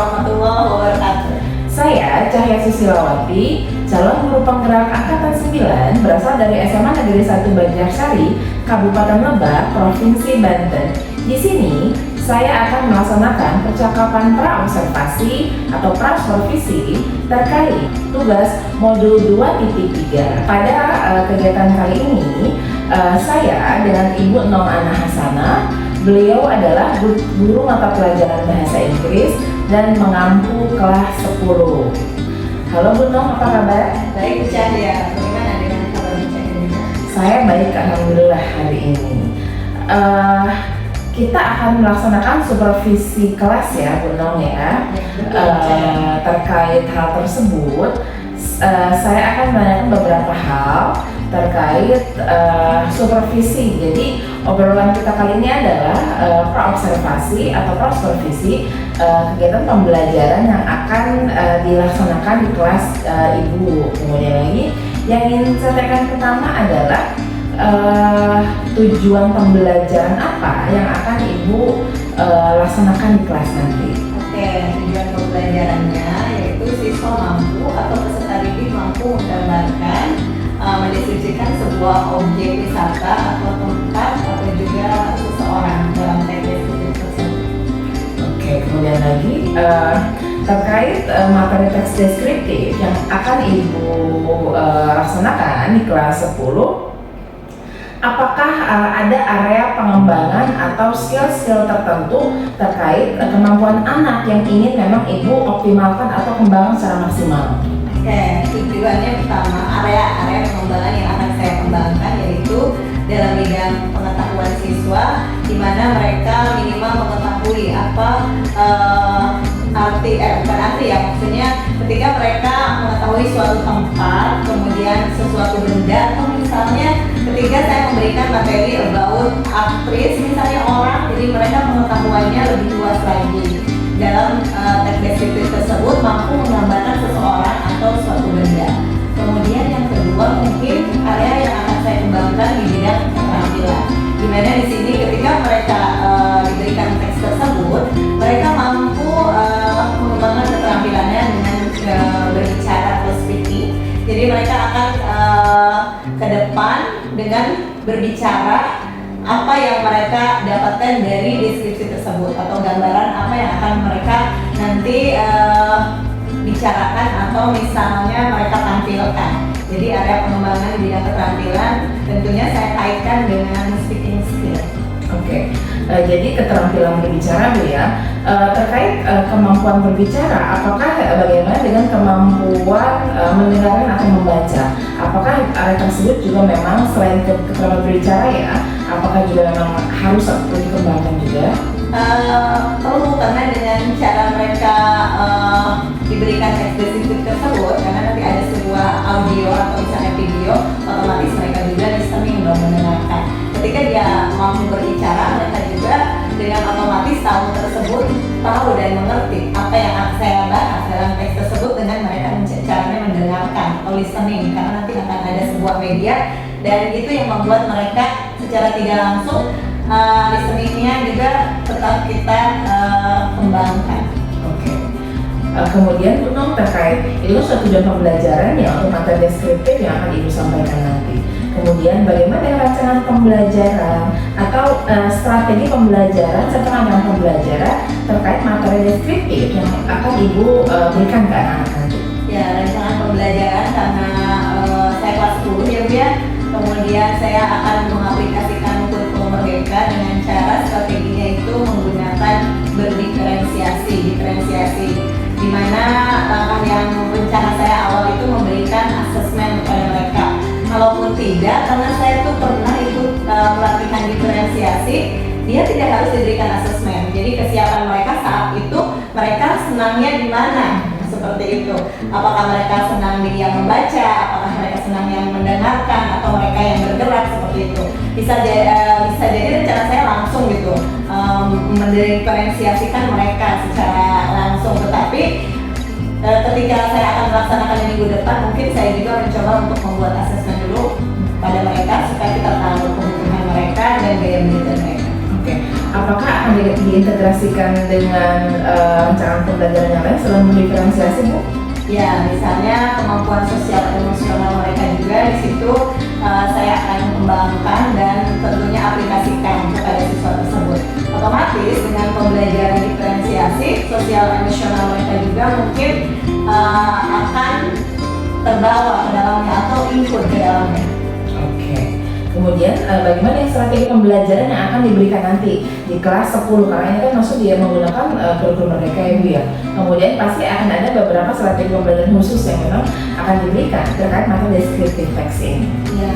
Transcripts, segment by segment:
warahmatullahi wabarakatuh. Saya Cahya Susilawati, calon guru penggerak Angkatan 9 berasal dari SMA Negeri 1 Banjarsari, Kabupaten Lebak, Provinsi Banten. Di sini, saya akan melaksanakan percakapan pra-observasi atau pra-supervisi terkait tugas modul 2.3. Pada kegiatan kali ini, saya dengan Ibu Nong Ana Hasanah. Beliau adalah guru mata pelajaran bahasa Inggris dan mengampu kelas 10. Halo Bu Nong, apa kabar? Baik Bu Cahya, bagaimana dengan kabar Bu Cahya? Saya baik, alhamdulillah hari ini. Kita akan melaksanakan supervisi kelas ya Bu Nong ya. Terkait hal tersebut, saya akan menanyakan beberapa hal terkait supervisi. Jadi obrolan kita kali ini adalah pra-observasi atau pra-supervisi kegiatan pembelajaran yang akan dilaksanakan di kelas Ibu. Kemudian lagi yang ingin saya tekankan pertama adalah tujuan pembelajaran apa yang akan Ibu laksanakan di kelas nanti. Oke, tujuan pembelajarannya yaitu siswa mampu atau peserta didik mampu menggambarkan, mendeskripsikan sebuah objek wisata atau tempat atau juga seseorang dalam teks deskriptif tersebut. Oke, kemudian lagi terkait materi teks deskriptif yang akan Ibu laksanakan di kelas 10, apakah ada area pengembangan atau skill-skill tertentu terkait kemampuan anak yang ingin memang Ibu optimalkan atau kembangkan secara maksimal? Oke, tujuannya pertama area pengembangan yang akan saya kembangkan yaitu dalam bidang pengetahuan siswa, di mana mereka minimal mengetahui apa bukan arti ya, maksudnya ketika mereka mengetahui suatu tempat, kemudian sesuatu benda, atau misalnya ketika saya memberikan materi about aktris misalnya orang, jadi mereka pengetahuannya lebih luas lagi dalam teks deskriptif tersebut mampu menggambarkan seseorang atau suatu benda. Kemudian yang kedua mungkin area yang akan saya kembangkan di bidang keterampilan, di mana di sini ketika mereka diberikan teks tersebut, mereka mampu mengembangkan keterampilannya dengan berbicara atau speaking. Jadi mereka akan ke depan dengan berbicara apa yang mereka dapatkan dari deskripsi tersebut atau gambaran apa yang akan mereka nanti bicarakan atau misalnya mereka tampilkan. Jadi area pengembangan di bidang keterampilan tentunya saya kaitkan dengan speaking skill. Oke, jadi keterampilan berbicara Bu ya, terkait kemampuan berbicara, apakah bagaimana dengan kemampuan mendengarkan atau membaca? Apakah area tersebut juga memang selain keterampilan berbicara ya, apakah juga memang harus dikembangkan juga? Perlu, karena dengan cara mereka diberikan teks deskriptif tersebut, karena nanti ada sebuah audio atau misalnya video, otomatis mereka juga listening dan mendengarkan. Ketika dia mampu berbicara, mereka juga dengan otomatis tahu dan mengerti apa yang saya bahas dalam teks tersebut dengan mereka caranya mendengarkan atau listening, karena nanti akan ada sebuah media dan itu yang membuat mereka secara tidak langsung listeningnya juga tetap kita kembangkan. Oke. Kemudian Bu Nong terkait itu suatu tujuan pembelajaran ya untuk materi deskriptif yang akan Ibu sampaikan nanti. Kemudian bagaimana dengan rancangan pembelajaran atau strategi pembelajaran serta rancangan pembelajaran terkait materi deskriptif yang akan Ibu berikan ke anak-anak nanti? Ya, rancangan pembelajaran karena saya kelas 10 ya Bu ya. Kemudian saya akan mengaplikasikan kurikulum Merdeka dengan cara strateginya itu menggunakan berdiferensiasi, di mana langkah yang rencana saya awal itu memberikan asesmen kepada mereka. Kalaupun tidak, karena saya tuh pernah ikut pelatihan diferensiasi, dia tidak harus diberikan asesmen. Jadi kesiapan mereka saat itu, mereka senangnya di mana? Seperti itu. Apakah mereka senang yang membaca, apakah mereka senang yang mendengarkan, atau mereka yang bergerak seperti itu. Bisa jadi rencana saya langsung gitu, mendiferensiasikan mereka secara langsung. Tetapi ketika saya akan melaksanakan minggu depan, mungkin saya juga mencoba untuk membuat asesmen dulu pada mereka supaya kita tahu kebutuhan mereka dan gaya belajar mereka. Oke. apakah akan diintegrasikan dengan rancangan pembelajaran yang lain selain mendiferensiasi, Bu? Ya, misalnya kemampuan sosial emosional mereka juga di situ saya akan kembangkan dan tentunya aplikasikan kepada siswa tersebut. Otomatis dengan pembelajaran diferensiasi, sosial emosional mereka juga mungkin akan terbawa ke dalamnya atau input ke dalamnya. Oke. Kemudian bagaimana strategi pembelajaran yang akan diberikan nanti di kelas 10, karena ini kan maksud dia menggunakan kurikulum mereka ya Bu ya. Kemudian pasti akan ada beberapa strategi pembelajaran khusus yang memang akan diberikan terkait materi deskriptif teks ini. Ya,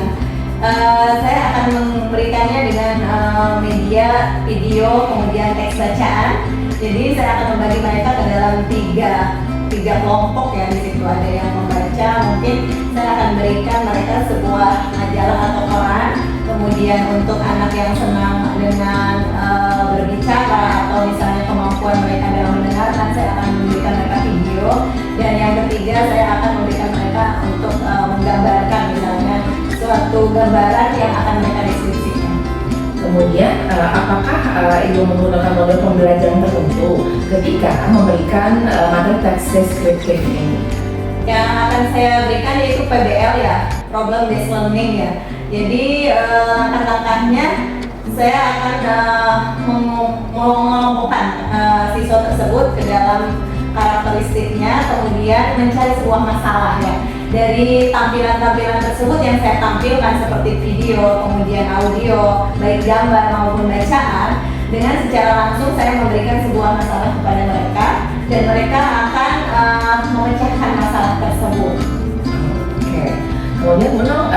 saya akan memberikannya dengan media, video, kemudian teks bacaan. Jadi saya akan membagi mereka ke dalam tiga kelompok ya. Di situ ada yang membaca, mungkin saya akan berikan mereka sebuah majalah atau koran. Kemudian untuk anak yang senang dengan berbicara atau misalnya kemampuan mereka dalam mendengarkan, saya akan memberikan mereka video. Dan yang ketiga, saya akan memberikan mereka untuk menggambarkan misalnya suatu gambaran yang akan mereka deskripsikan. Kemudian apakah Ibu menggunakan model pembelajaran tertentu ketika memberikan materi teks deskriptif ini? Yang akan saya berikan yaitu PBL ya, Problem Based Learning ya. Jadi langkah-langkahnya saya akan mengelompokkan siswa tersebut ke dalam karakteristiknya, kemudian mencari sebuah masalah ya. Dari tampilan-tampilan tersebut yang saya tampilkan seperti video, kemudian audio, baik gambar maupun bacaan, dengan secara langsung saya memberikan sebuah masalah kepada mereka dan mereka akan memecahkan masalah tersebut. Oke. Kemudian Bu Nong,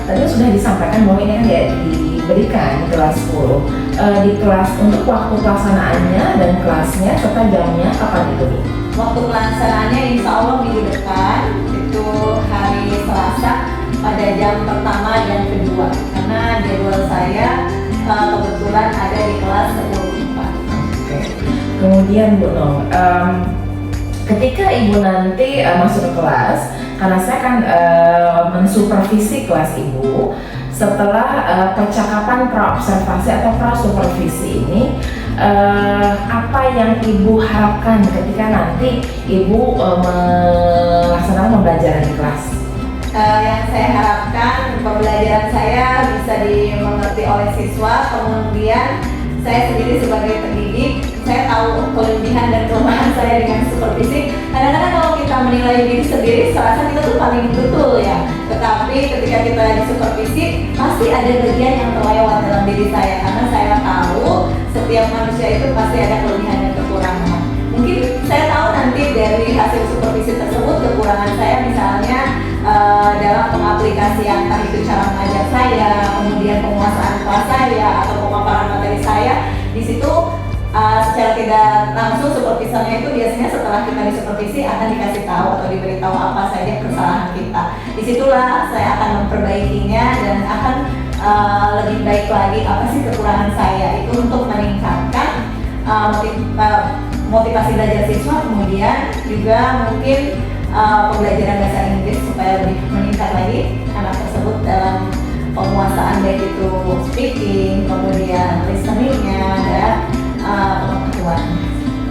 tadi sudah disampaikan bahwa ini kan diberikan di kelas 10. Di kelas untuk waktu pelaksanaannya dan kelasnya serta jamnya kapan itu? Waktu pelaksanaannya insya Allah minggu depan, itu hari Selasa pada jam pertama dan kedua, karena jadwal saya kebetulan ada di kelas 10 Pak. Oke. Kemudian Bu Nong, ketika Ibu nanti masuk ke kelas, karena saya kan mensupervisi kelas Ibu, setelah percakapan praobservasi atau prasupervisi ini, apa yang Ibu harapkan ketika nanti Ibu melaksanakan pembelajaran di kelas? Yang saya harapkan pembelajaran saya bisa dimengerti oleh siswa, kemudian saya sendiri sebagai pendidik, saya tahu kelebihan dan kelemahan saya dengan supervisi. Kadang-kadang kalau kita menilai diri sendiri, serasa kita tuh paling betul ya. Tetapi ketika kita di supervisi, pasti ada bagian yang terlewat dalam diri saya, karena saya tahu setiap manusia itu pasti ada kelebihan dan kekurangan. Mungkin saya tahu nanti dari hasil supervisi tersebut kekurangan saya misalnya dalam pengaplikasian entah itu cara mengajar saya, kemudian penguasaan kelas saya atau pemaparan materi saya. Di situ secara tidak langsung supervisornya itu biasanya setelah kita disupervisi akan dikasih tahu atau diberitahu apa saja kesalahan kita. Disitulah saya akan memperbaikinya dan akan lebih baik lagi apa sih kekurangan saya itu untuk meningkatkan motivasi belajar siswa, kemudian juga mungkin pembelajaran bahasa Inggris supaya lebih meningkat lagi anak tersebut dalam penguasaan baik itu speaking, kemudian listeningnya dan pengetahuan.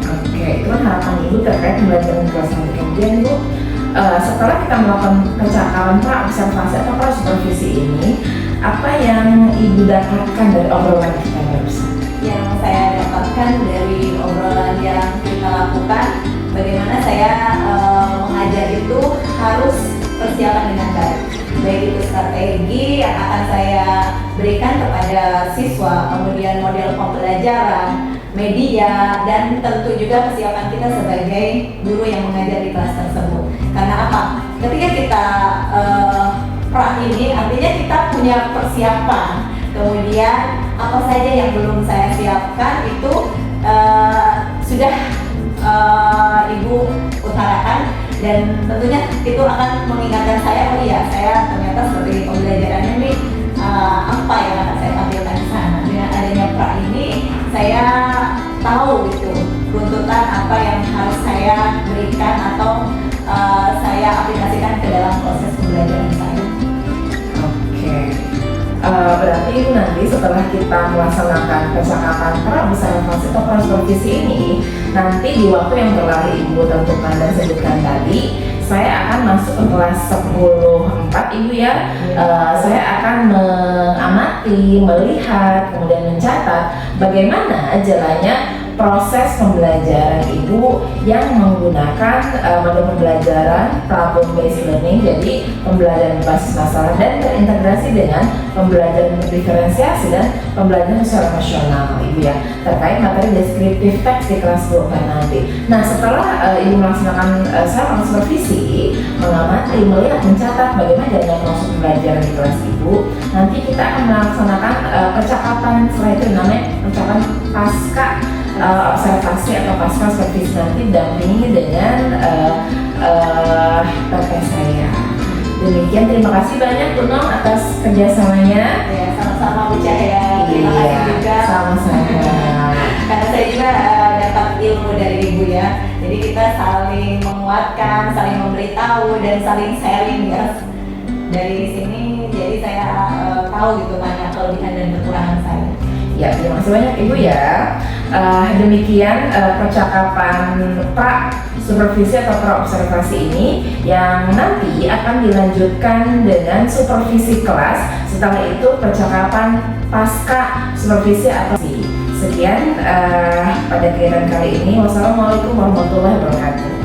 Oke, itu kan harapan Ibu terkait pembelajaran di kelas nanti. Kemudian Bu, setelah kita melakukan percakapan praobservasi atau prasupervisi ini, apa yang Ibu dapatkan dari obrolan kita barusan? Yang saya dapatkan dari obrolan yang kita lakukan, bagaimana saya mengajar itu harus persiapan dengan baik. Baik itu strategi yang akan saya berikan kepada siswa, kemudian model pembelajaran, media, dan tentu juga kesiapan kita sebagai guru yang mengajar di kelas tersebut. Karena apa? Ketika kita ini artinya kita punya persiapan. Kemudian apa saja yang belum saya siapkan itu sudah Ibu utarakan, dan tentunya itu akan mengingatkan saya, oh iya saya ternyata seperti pembelajarannya nih apa yang akan saya tampilkan di sana. Dengan adanya pra ini saya tahu gitu runtutan apa yang harus saya berikan atau saya aplikasikan ke dalam proses pembelajaran saya. Oke. Berarti Ibu nanti setelah kita melaksanakan percakapan pra-observasi atau pra-supervisi ini, nanti di waktu yang telah Ibu tentukan dan sebutkan tadi, saya akan masuk ke kelas 10.4 Ibu ya. Saya akan mengamati, melihat, kemudian mencatat bagaimana jalannya proses pembelajaran Ibu yang menggunakan model pembelajaran problem based learning, jadi pembelajaran berbasis masalah dan terintegrasi dengan pembelajaran diferensiasi dan pembelajaran secara emosional Ibu ya, terkait materi deskriptif teks di kelas 10 nanti. Nah, setelah Ibu melaksanakan saya supervisi, mengamati, melihat, mencatat bagaimana jalannya proses pembelajaran di kelas Ibu, nanti kita akan melaksanakan percakapan, setelah itu namanya percakapan pasca observasi atau pasca supervisi, nanti dampingi dengan PT saya. Demikian, terima kasih banyak Bu Nom atas kerjasamanya. Ya, sama-sama Bu Cahya. Terima kasih juga. Sama-sama. Karena saya juga dapat ilmu dari Ibu ya. Jadi kita saling menguatkan, saling memberitahu dan saling sharing ya. Dari sini jadi saya tahu gitu mana kelebihan dan kekurangan saya. Ya, terima kasih banyak Ibu ya. Demikian percakapan pra supervisi atau pra observasi ini yang nanti akan dilanjutkan dengan supervisi kelas. Setelah itu percakapan pasca supervisi atau sekian pada kegiatan kali ini. Wassalamualaikum warahmatullahi wabarakatuh.